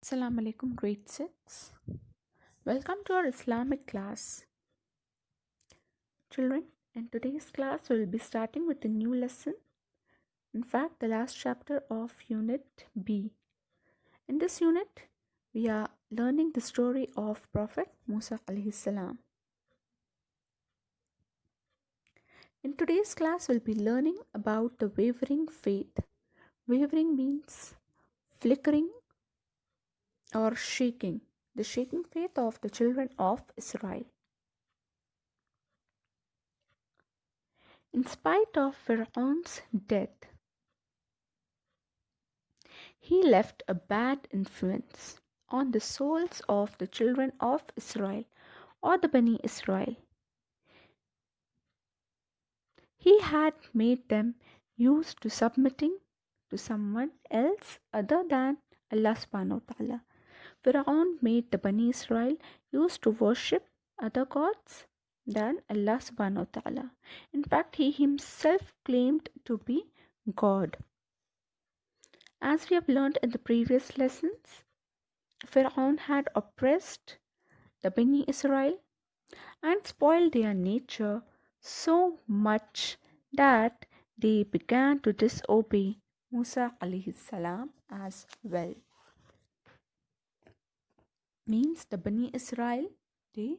Assalamu alaikum, grade 6. Welcome to our Islamic class. Children, in today's class, we'll be starting with a new lesson. In fact, the last chapter of Unit B. In this unit, we are learning the story of Prophet Musa alayhi salam. In today's class, we'll be learning about the wavering faith. Wavering means flickering or shaking. The shaking faith of the children of Israel. In spite of Pharaoh's death, he left a bad influence on the souls of the children of Israel or the Bani Israel. He had made them used to submitting to someone else other than Allah subhanahu wa ta'ala. Pharaoh made the Bani Israel used to worship other gods than Allah subhanahu wa ta'ala. In fact, he himself claimed to be God. As we have learned in the previous lessons, Pharaoh had oppressed the Bani Israel and spoiled their nature so much that they began to disobey Musa alayhi salam as well. Means the Bani Israel, they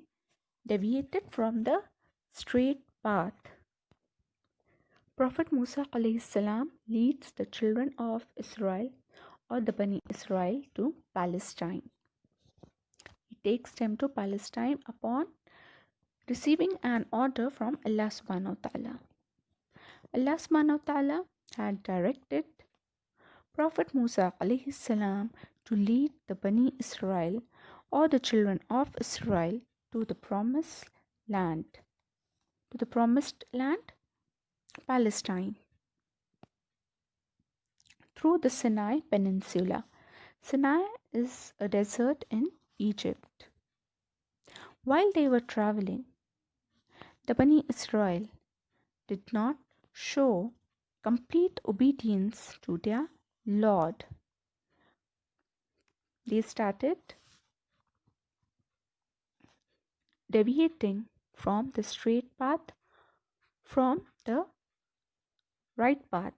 deviated from the straight path. Prophet Musa alayhi salam leads the children of Israel or the Bani Israel to Palestine. He takes them to Palestine upon receiving an order from Allah subhanahu wa ta'ala. Allah subhanahu wa ta'ala had directed Prophet Musa alayhi salam to lead the Bani Israel or the children of Israel to the promised land. To the promised land, Palestine, through the Sinai Peninsula. Sinai is a desert in Egypt. While they were traveling, the Bani Israel did not show complete obedience to their Lord. They started deviating from the straight path, from the right path.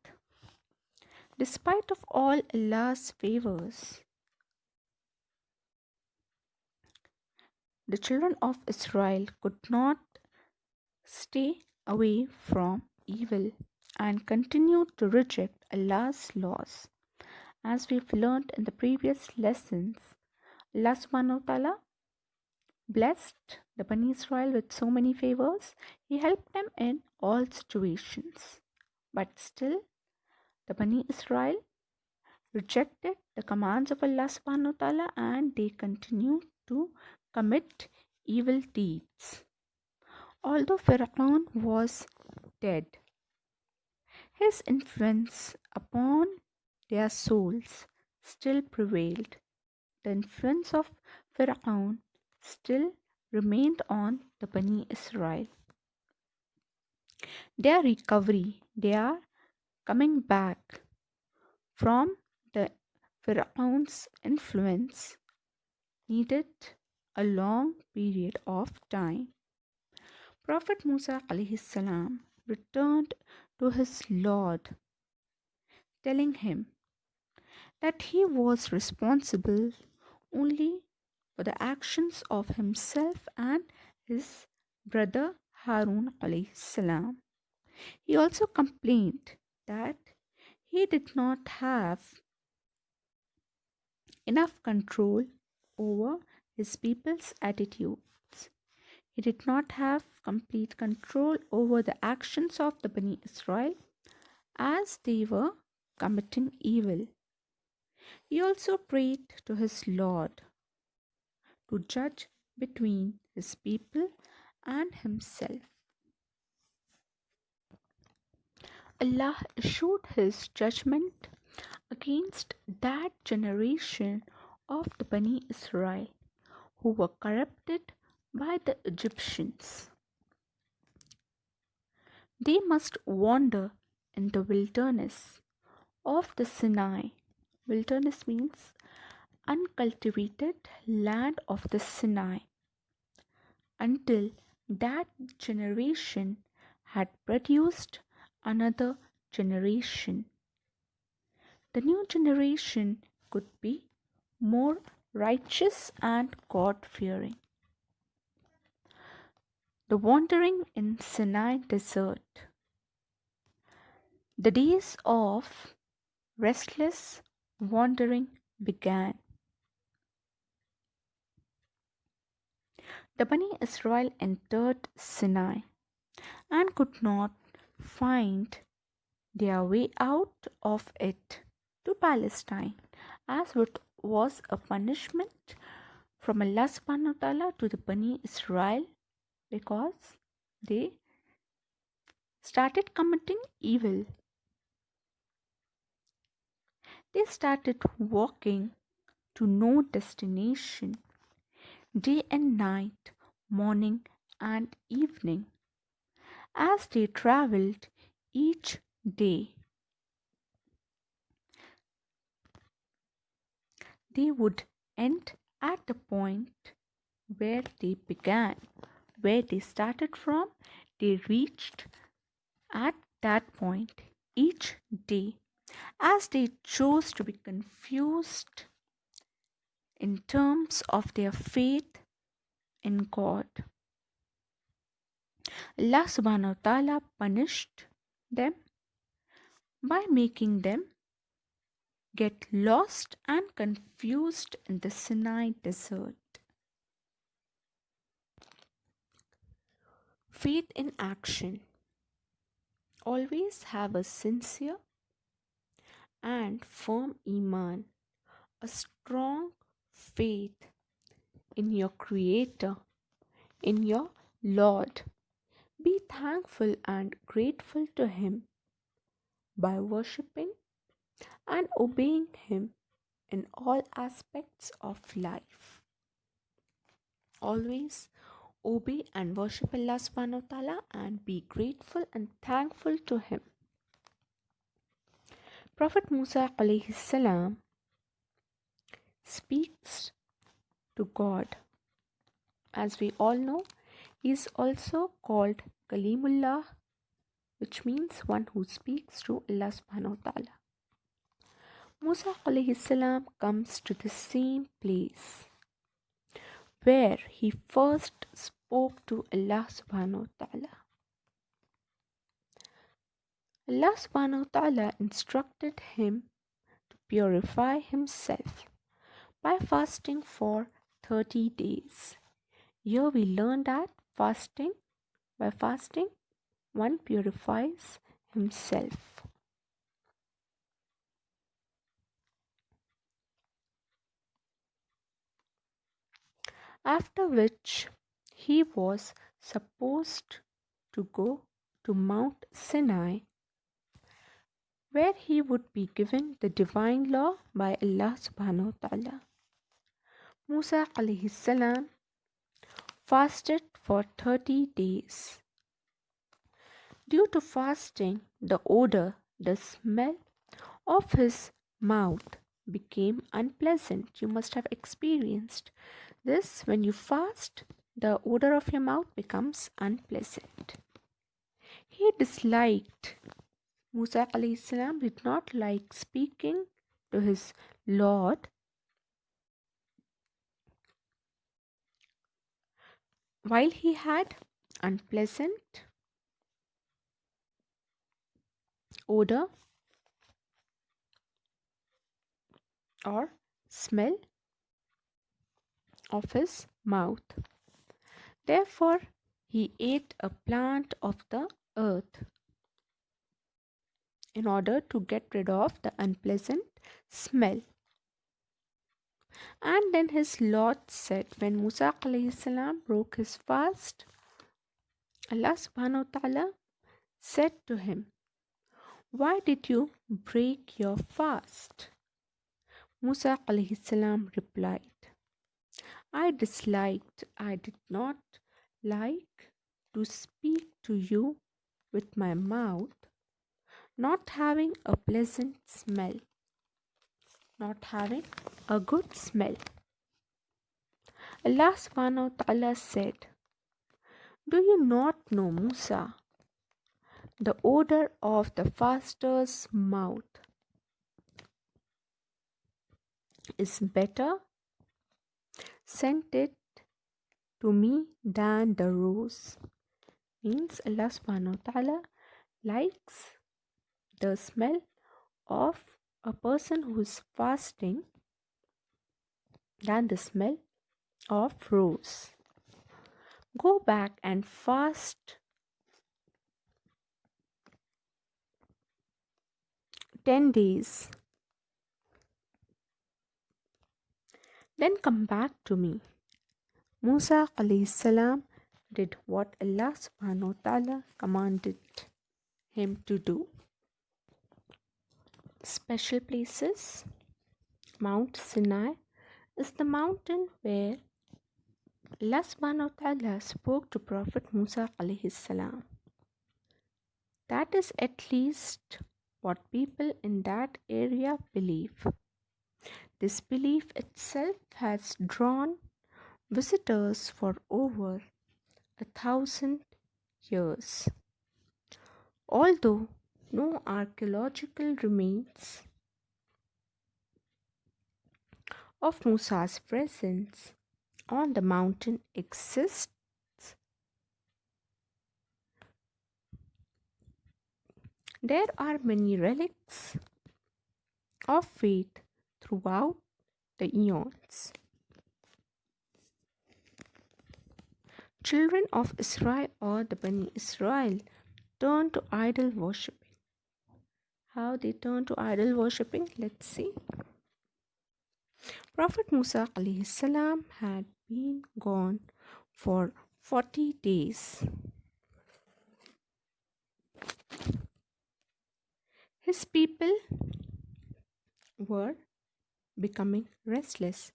Despite of all Allah's favors, the children of Israel could not stay away from evil and continued to reject Allah's laws. As we've learned in the previous lessons, Allah subhanahu wa ta'ala blessed the Bani Israel with so many favors. He helped them in all situations. But still, the Bani Israel rejected the commands of Allah subhanahu wa ta'ala and they continued to commit evil deeds. Although Pharaoh was dead, his influence upon their souls still prevailed. The influence of Pharaoh still remained on the Bani Israel. Their recovery, they are coming back from the Pharaoh's influence, needed a long period of time. Prophet Musa alayhi salam returned to his Lord, telling him that he was responsible only for the actions of himself and his brother Harun alayhi salam. He also complained that he did not have enough control over his people's attitudes. He did not have complete control over the actions of the Bani Israel as they were committing evil. He also prayed to his Lord to judge between his people and himself. Allah issued his judgment against that generation of the Bani Israel who were corrupted by the Egyptians. They must wander in the wilderness of the Sinai. Wilderness means uncultivated land of the Sinai until that generation had produced another generation. The new generation could be more righteous and God fearing. The wandering in Sinai desert. The days of restless wandering began. The Bani Israel entered Sinai and could not find their way out of it to Palestine, as it was a punishment from Allah subhanahu wa ta'ala to the Bani Israel because they started committing evil. They started walking to no destination, day and night, morning and evening. As they traveled each day, they would end at the point where they began, where they started from. They reached at that point each day as they chose to be confused in terms of their faith in God. Allah subhanahu wa ta'ala punished them by making them get lost and confused in the Sinai desert. Faith in action. Always have a sincere and firm iman, a strong faith in your Creator, in your Lord. Be thankful and grateful to Him by worshipping and obeying Him in all aspects of life. Always obey and worship Allah subhanahu wa ta'ala and be grateful and thankful to Him. Prophet Musa alayhi salam speaks to God. As we all know, he is also called Kalimullah, which means one who speaks to Allah subhanahu wa ta'ala. Musa alayhi salam comes to the same place where he first spoke to Allah subhanahu wa ta'ala. Allah subhanahu wa ta'ala instructed him to purify himself by fasting for 30 days. Here we learn that by fasting, one purifies himself. After which he was supposed to go to Mount Sinai, where he would be given the divine law by Allah subhanahu wa ta'ala. Musa alayhi salam fasted for 30 days. Due to fasting, the odor, the smell of his mouth became unpleasant. You must have experienced this. When you fast, the odor of your mouth becomes unpleasant. Musa alayhi salam did not like speaking to his Lord while he had unpleasant odor or smell of his mouth. Therefore, he ate a plant of the earth in order to get rid of the unpleasant smell. And then his Lord said, when Musa alayhi salam broke his fast, Allah subhanahu wa ta'ala said to him, why did you break your fast? Musa alayhi salam replied, I did not like to speak to you with my mouth not having a pleasant smell, not having a good smell. Allah subhanahu wa ta'ala said, "Do you not know, Musa, the odor of the faster's mouth is better scented to me than the rose?" Means Allah subhanahu wa ta'ala likes the smell of a person who is fasting than the smell of rose. Go back and fast 10 days. Then come back to me. Musa alayhi salam did what Allah subhanahu wa ta'ala commanded him to do. Special places. Mount Sinai is the mountain where Allah subhanahu wa ta'ala spoke to Prophet Musa alayhi salam. That is at least what people in that area believe. This belief itself has drawn visitors for over 1,000 years. Although no archaeological remains of Musa's presence on the mountain exist, there are many relics of faith throughout the eons. Children of Israel or the Bani Israel turn to idol worshipping. How they turn to idol worshipping? Let's see. Prophet Musa alayhi salam had been gone for 40 days. His people were becoming restless.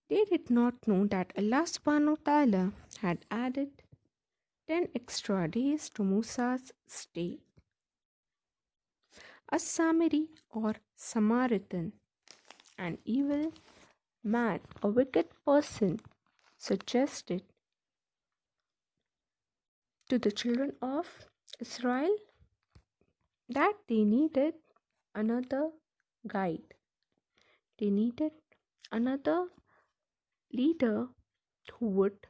They did not know that Allah subhanahu wa ta'ala had added 10 extra days to Musa's stay. A Samiri or Samaritan, an evil man, a wicked person, suggested to the children of Israel that they needed another guide. They needed another leader who would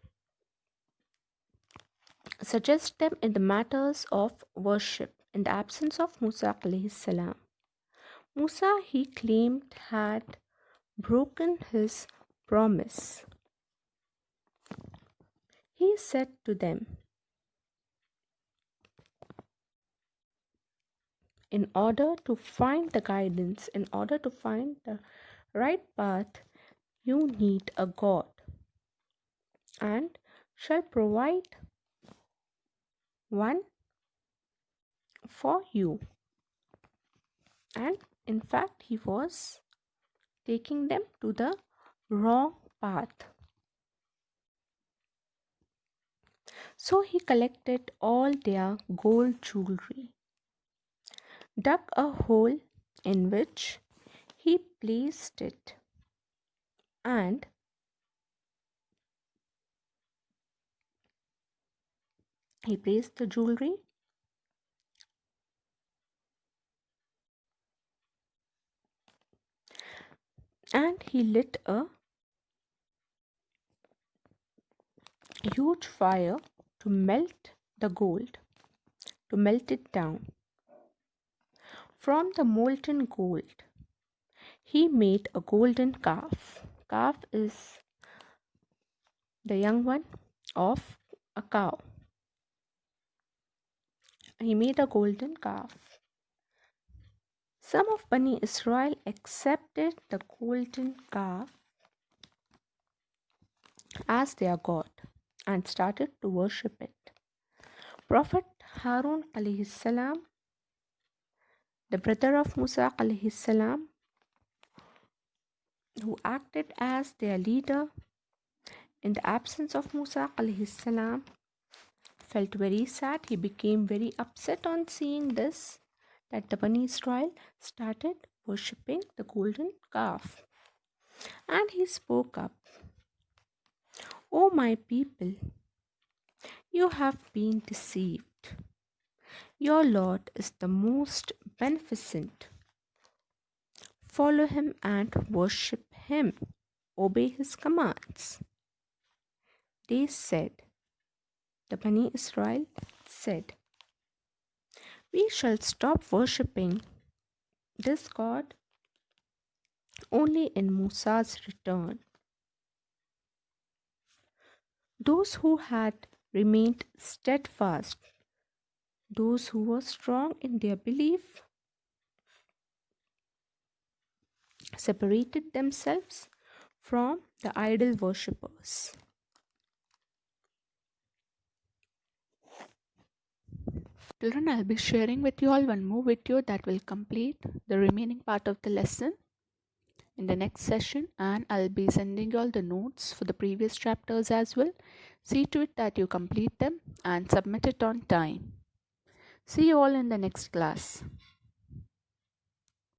suggest them in the matters of worship. In the absence of Musa alayhi salam, Musa, he claimed, had broken his promise. He said to them, in order to find the guidance, in order to find the right path, you need a God, and shall provide one for you. And in fact, he was taking them to the wrong path. So he collected all their gold jewelry, dug a hole in which he placed it, and he placed the jewelry and he lit a huge fire to melt the gold, to melt it down. From the molten gold, he made a golden calf. Calf is the young one of a cow. He made a golden calf. Some of Bani Israel accepted the golden calf as their god and started to worship it. Prophet Harun alayhi salam, the brother of Musa alayhi salam, who acted as their leader in the absence of Musa alayhi salam, felt very sad. He became very upset on seeing this, that the Bani Israel started worshipping the golden calf. And he spoke up, "O my people, you have been deceived. Your Lord is the most beneficent. Follow him and worship him. Obey his commands." They said, the Bani Israel said, "We shall stop worshipping this God only in Musa's return." Those who had remained steadfast, those who were strong in their belief, separated themselves from the idol worshippers. Children, I'll be sharing with you all one more video that will complete the remaining part of the lesson in the next session, and I'll be sending you all the notes for the previous chapters as well. See to it that you complete them and submit it on time. See you all in the next class.